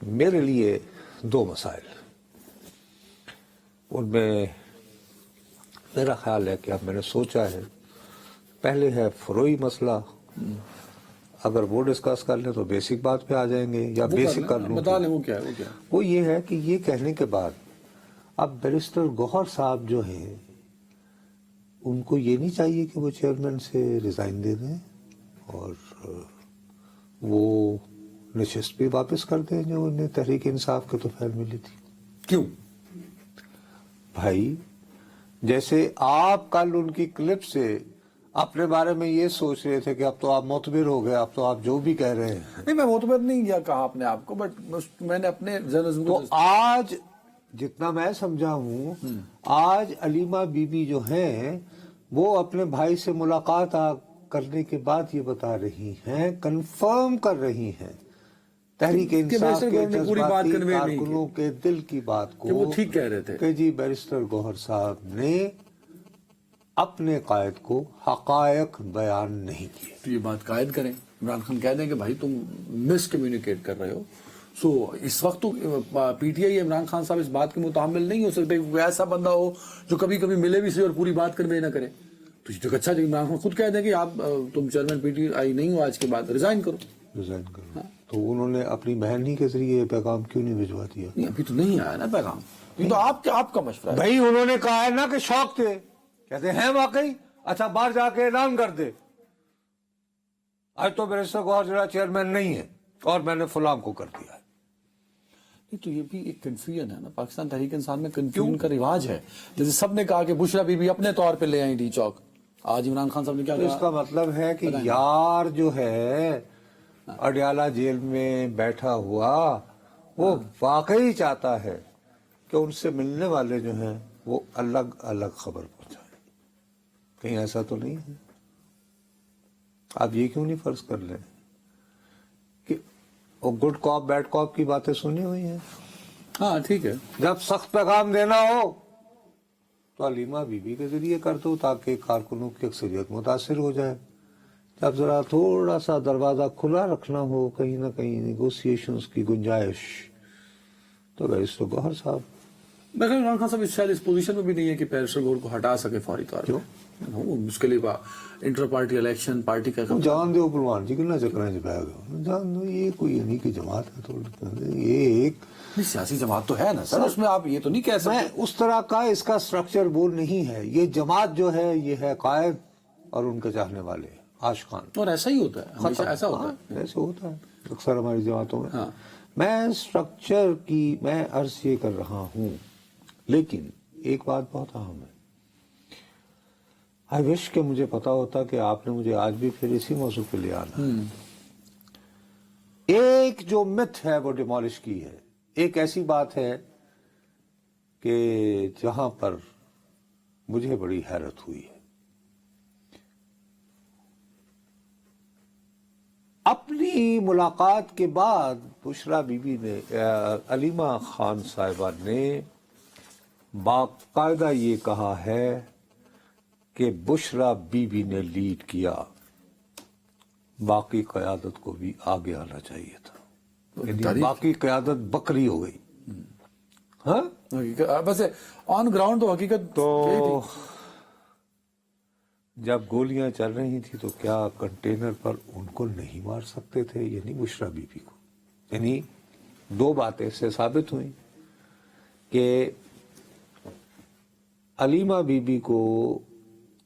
میرے لیے دو مسائل، ان میں میرا خیال ہے کہ اب میں نے سوچا ہے، پہلے ہے فروئی مسئلہ، اگر وہ ڈسکس کر لیں تو بیسک بات پہ آ جائیں گے، یا بیسک کر لوں بتا لیں وہ کیا ہے. وہ یہ ہے کہ یہ کہنے کے بعد اب بیرسٹر گوہر صاحب جو ہیں ان کو یہ نہیں چاہیے کہ وہ چیئرمین سے ریزائن دے دیں اور وہ نشست بھی واپس کر دیں جو انہیں تحریک انصاف کے تو فیل ملی تھی. کیوں؟ بھائی جیسے آپ کل ان کی کلپ سے اپنے بارے میں یہ سوچ رہے تھے کہ اب تو آپ معتبر ہو گئے، اب تو آپ جو بھی کہہ رہے ہیں. نہیں، میں معتبر نہیں کیا کہا اپنے آپ کو، بٹ میں نے اپنے جرنلزم تو کو آج جتنا میں سمجھا ہوں، آج علیمہ بی بی جو ہیں وہ اپنے بھائی سے ملاقات کرنے کے بعد یہ بتا رہی ہیں، کنفرم کر رہی ہیں تحریک انصاف بیرسٹر کے گوہر نے پوری بات جذباتی کنوے نہیں کی، کارکنوں کے دل کی بات کو کہ وہ ٹھیک کہہ رہے تھے کہ جی بیرسٹر گوہر صاحب نے اپنے قائد کو حقائق بیان نہیں کیے. تو یہ بات قائد کریں، عمران خان کہہ دیں کہ بھائی تم مس کمیونیکیٹ کر رہے ہو. سو اس وقت تو P T I Imran Khan صاحب اس بات کے متحمل نہیں ہو سکتے، کوئی ایسا بندہ ہو جو کبھی کبھی ملے بھی سے اور پوری بات کنوے نہ کرے. تو یہ تو اچھا جی، عمران خان خود کہہ دیں کہ آپ تم چیئرمین پی ٹی آئی نہیں ہو آج کے بعد، ریزائن کرو. ریزائن کرو. تو انہوں نے اپنی بہن ہی کے ذریعے پیغام کیوں نہیں بھجوا دیا؟ نہیں، ابھی تو نہیں آیا نا پیغام، یہ تو آپ کا مشورہ ہے. بھائی انہوں نے کہا ہے نا کہ شوق تھے، کہتے ہیں واقعی اچھا باہر جا کے اعلان کر دے آج تو بیرسٹر گوہر ضلع چیئرمین نہیں ہے اور میں نے فلاں کو کر دیا ہے. تو یہ بھی ایک کنفیوژن ہے نا، پاکستان تحریک انصاف میں کنفیوژن کا رواج ہے. جیسے سب نے کہا کہ بشرا بی بی اپنے طور پہ لے آئیں ڈی چوک، آج عمران خان صاحب نے کیا تو کہا؟ اس کا مطلب ہے کہ یار جو ہے اڈیالہ جیل میں بیٹھا ہوا وہ واقعی چاہتا ہے کہ ان سے ملنے والے جو ہیں وہ الگ الگ خبر پہنچائیں. کہیں ایسا تو نہیں ہے؟ آپ یہ کیوں نہیں فرض کر لیں کہ وہ گڈ کاپ بیڈ کاپ کی باتیں سنی ہوئی ہیں. ہاں ٹھیک ہے، جب سخت پیغام دینا ہو تو علیمہ بی بی کے ذریعے کر دو تاکہ کارکنوں کی اکثریت متاثر ہو جائے. جب ذرا تھوڑا سا دروازہ کھلا رکھنا ہو کہیں نہ کہیں نیگوسیشنز کی گنجائش، تو بیرسٹر گوہر صاحب. میں کہا عمران خان صاحب شاید اس پوزیشن میں بھی نہیں ہے کہ بیرسٹر گوہر کو ہٹا سکے فوری طور پہ. اس کے لیے انٹر پارٹی الیکشن پارٹی کا جان دو پروان جی کتنا چکر ہے جان دو، یہ کوئی نہیں کی جماعت ہے تھوڑی، یہ ایک سیاسی جماعت تو ہے نا سر، اس میں آپ یہ تو نہیں کہہ میں سکتے. اس طرح کا اس کا سٹرکچر وہ نہیں ہے. یہ جماعت جو ہے یہ ہے قائد اور ان کے چاہنے والے عاشقان، اور ایسا ہی ہوتا ہے، ہمیشہ ایسا ہوتا ہے. ایسے ہوتا ہے اکثر ہماری جماعتوں میں. ہاں. میں سٹرکچر کی میں عرض یہ کر رہا ہوں، لیکن ایک بات بہت اہم ہے. آئی وش کہ مجھے پتا ہوتا کہ آپ نے مجھے آج بھی پھر اسی موضوع پہ لے آنا ہے. ایک جو مت ہے وہ ڈیمالش کی ہے. ایک ایسی بات ہے کہ جہاں پر مجھے بڑی حیرت ہوئی ہے. اپنی ملاقات کے بعد بشرا بی بی نے علیمہ خان صاحبہ نے باقاعدہ یہ کہا ہے کہ بشرا بی بی نے لیڈ کیا، باقی قیادت کو بھی آگے آنا چاہیے تھا. یعنی باقی قیادت بکری ہو گئی. ہاں بس آن گراؤنڈ تو حقیقت تو جب گولیاں چل رہی تھی تو کیا کنٹینر پر ان کو نہیں مار سکتے تھے؟ یعنی بشرا بی بی کو. یعنی دو باتیں سے ثابت ہوئی کہ علیمہ بی بی کو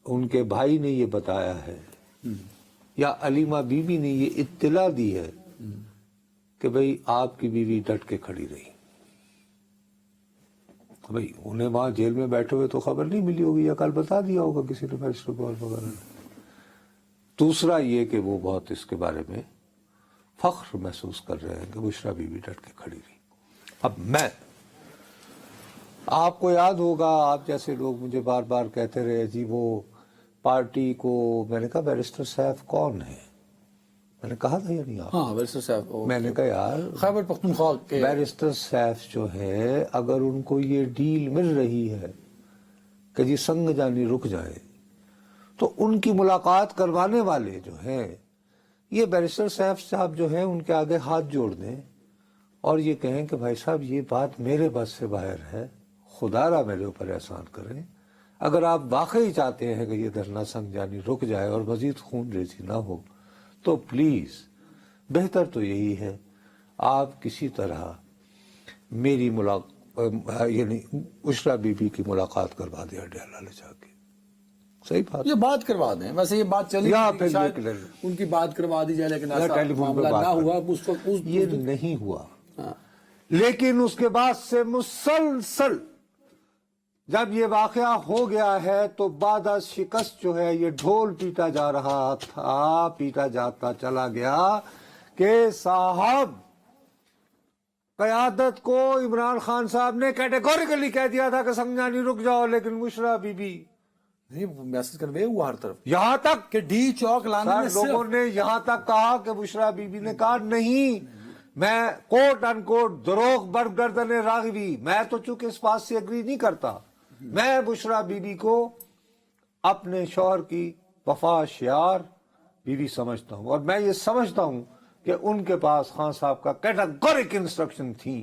ان کے بھائی نے یہ بتایا ہے یا علیمہ بی بی نے یہ اطلاع دی ہے کہ بھئی آپ کی بیوی ڈٹ کے کھڑی رہی. بھئی انہیں وہاں جیل میں بیٹھے ہوئے تو خبر نہیں ملی ہوگی یا کل بتا دیا ہوگا کسی نے بیرسٹر گوہر وغیرہ نے. دوسرا یہ کہ وہ بہت اس کے بارے میں فخر محسوس کر رہے ہیں کہ بشرا بی بی ڈٹ کے کھڑی رہی. اب میں آپ کو یاد ہوگا، آپ جیسے لوگ مجھے بار بار کہتے رہے جی وہ پارٹی کو، میں نے کہا بیرسٹر سیف کون ہے؟ میں نے کہا تھا یا نہیں آپ؟ ہاں بیرسٹر صاحب، میں نے کہا یار خیبر پختونخوا کے بیرسٹر سیف جو ہے اگر ان کو یہ ڈیل مل رہی ہے کہ جی سنگ جانی رک جائے تو ان کی ملاقات کروانے والے جو ہیں یہ بیرسٹر سیف صاحب جو ہیں ان کے آگے ہاتھ جوڑ دیں اور یہ کہیں کہ بھائی صاحب یہ بات میرے بس سے باہر ہے، خدا را میرے اوپر احسان کریں، اگر آپ واقعی چاہتے ہیں کہ یہ دھرنا سنجانی رک جائے اور مزید خون ریزی نہ ہو تو پلیز بہتر تو یہی ہے آپ کسی طرح میری یعنی عشرہ بی بی کی ملاقات کروا دیں اڈیالہ لے جا کے. صحیح بات. یہ بات کروا دیں، ویسے یہ بات چلی یا تھی پھر کہ شاید یہ ان کی بات کروا دی جائے، لیکن یا ایسا ٹیلی فون پہ معاملہ بات نہ کریں. ہوا اس وقت. یہ نہیں ہوا. ہاں. لیکن اس کے بعد سے مسلسل جب یہ واقعہ ہو گیا ہے تو بعد از شکست جو ہے یہ ڈھول پیٹا جا رہا تھا، پیٹا جاتا چلا گیا کہ صاحب قیادت کو عمران خان صاحب نے کیٹیگوریکلی کہہ دیا تھا کہ سنجانی رک جاؤ، لیکن مشرا بی بی نہیں، میسج کنوے ہوا ہر طرف یہاں تک کہ ڈی چوک لانے میں لوگوں نے یہاں تک کہا کہ بشرا بی بی نے کہا نہیں، میں کوٹ ان کوٹ دروغ برگردن راغبی، میں تو چونکہ اس بات سے اگری نہیں کرتا، میں بشرا بی بی کو اپنے شوہر کی وفا شعار بیوی سمجھتا ہوں، اور میں یہ سمجھتا ہوں کہ ان کے پاس خان صاحب کا کیٹیگورک انسٹرکشن تھی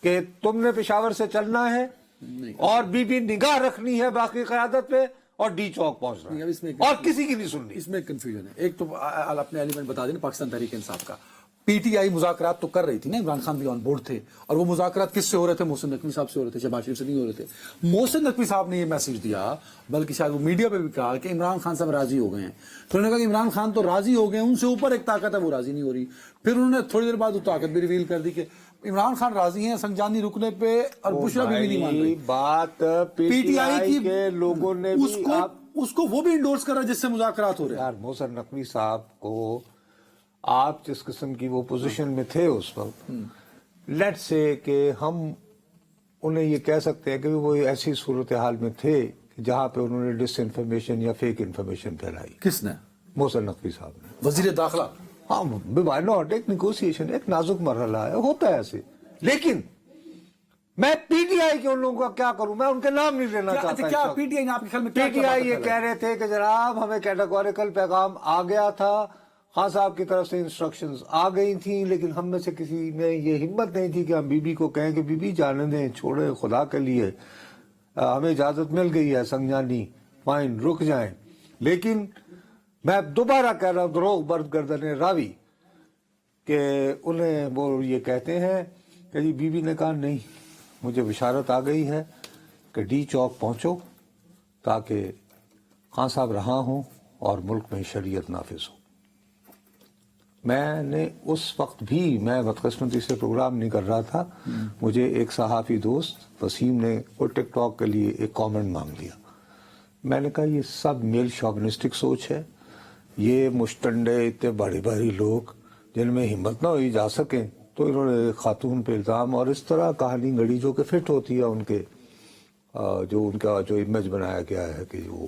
کہ تم نے پشاور سے چلنا ہے اور بی بی نگاہ رکھنی ہے باقی قیادت پہ اور ڈی چوک پہنچنا ہے اور کسی کی نہیں سننی. اس میں کنفیوژن ہے. ایک تو اپنے ایلیمنٹ بتا دیں پاکستان تحریک انصاف کا پی ٹی آئی مذاکرات تو کر رہی تھی نا، عمران خان بھی آن بورڈ تھے، اور وہ مذاکرات کس سے ہو رہے تھے؟ محسن نقوی صاحب سے ہو رہے تھے، شہباز شریف سے نہیں ہو رہے تھے. محسن نقوی صاحب نے یہ میسج دیا، بلکہ شاید وہ میڈیا پہ بھی کہا کہ عمران خان صاحب راضی ہو گئے ہیں. تو انہوں نے کہا کہ عمران خان تو راضی ہو گئے ہیں، ان سے اوپر ایک طاقت ہے وہ راضی نہیں ہو رہی. پھر انہوں نے تھوڑی دیر بعد وہ طاقت بھی ریویل کر دی کہ عمران خان راضی ہیں سنجانی رکنے پہ، اور بشرا بی بی نہیں مان رہی. بات پی ٹی آئی کے لوگوں نے اس کو وہ بھی انڈورس کر رہا ہے جس سے مذاکرات ہو رہے ہیں. یار محسن نقوی صاحب کو آپ جس قسم کی وہ پوزیشن میں تھے اس وقت، لیٹ سے کہ ہم انہیں یہ کہہ سکتے ہیں کہ وہ ایسی صورتحال میں تھے کہ جہاں پہ انہوں نے ڈس انفارمیشن یا فیک انفارمیشن پھیلائی. کس نے؟ محسن نقوی صاحب نے. وزیر داخلہ. ہاں وائی ناٹ، ایک نیگوسیشن، ایک نازک مرحلہ ہے، ہوتا ہے ایسے. لیکن میں پی ٹی آئی کے ان لوگوں کا کیا کروں، میں ان کے نام نہیں لینا چاہتا. کیا پی ٹی آئی نے آپ کے خیال میں پی ٹی آئی یہ کہہ رہے تھے کہ جناب ہمیں کیٹیگوریکل پیغام آ گیا تھا، خان صاحب کی طرف سے انسٹرکشنز آ گئی تھیں، لیکن ہم میں سے کسی میں یہ ہمت نہیں تھی کہ ہم بی بی کو کہیں کہ بی بی جانے دیں، چھوڑیں خدا کے لیے، ہمیں اجازت مل گئی ہے سنجانی، فائن رک جائیں. لیکن میں دوبارہ کہہ رہا ہوں دروغ برگردن راوی کہ انہیں وہ یہ کہتے ہیں کہ جی بی بی نے کہا نہیں، مجھے بشارت آ گئی ہے کہ ڈی چوک پہنچو تاکہ خان صاحب رہا ہوں اور ملک میں شریعت نافذ ہو. میں نے اس وقت بھی، میں بدقسمتی سے پروگرام نہیں کر رہا تھا، مجھے ایک صحافی دوست وسیم نے وہ ٹک ٹاک کے لیے ایک کامنٹ مانگ لیا. میں نے کہا یہ سب میل شوگنسٹک سوچ ہے، یہ مشٹنڈے اتنے بڑے بڑے لوگ جن میں ہمت نہ ہوئی جا سکیں تو انہوں نے خاتون پہ الزام اور اس طرح کہانی گڑی جو کہ فٹ ہوتی ہے ان کے جو ان کا جو امیج بنایا گیا ہے کہ وہ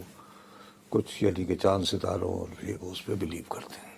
کچھ یعنی کہ چاند ستاروں اور یہ اس پہ بلیو کرتے ہیں.